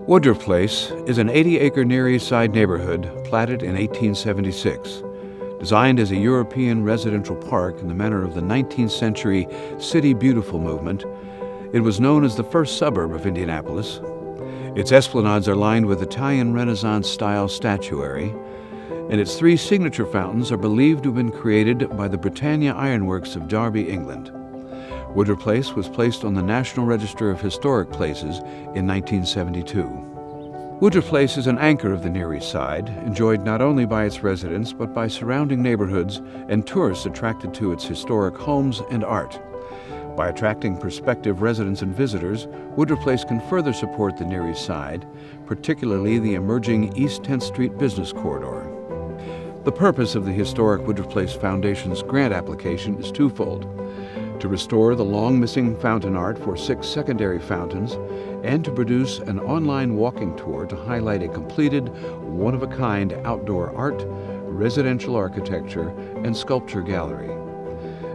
Woodruff Place is an 80-acre Near East Side neighborhood platted in 1876. Designed as a European residential park in the manner of the 19th century City Beautiful movement, it was known as the first suburb of Indianapolis. Its esplanades are lined with Italian Renaissance-style statuary, and its three signature fountains are believed to have been created by the Britannia Ironworks of Derby, England. Woodruff Place was placed on the National Register of Historic Places in 1972. Woodruff Place is an anchor of the Near East Side, enjoyed not only by its residents but by surrounding neighborhoods and tourists attracted to its historic homes and art. By attracting prospective residents and visitors, Woodruff Place can further support the Near East Side, particularly the emerging East 10th Street business corridor. The purpose of the historic Woodruff Place Foundation's grant application is twofold: to restore the long-missing fountain art for 6 secondary fountains, and to produce an online walking tour to highlight a completed, one-of-a-kind outdoor art, residential architecture, and sculpture gallery.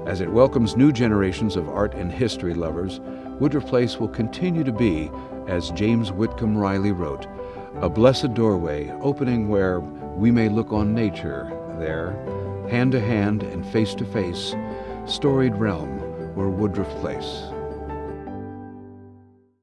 As it welcomes new generations of art and history lovers, Woodruff Place will continue to be, as James Whitcomb Riley wrote, a blessed doorway opening where we may look on nature, there, hand to hand and face to face, storied realm were Woodruff Place.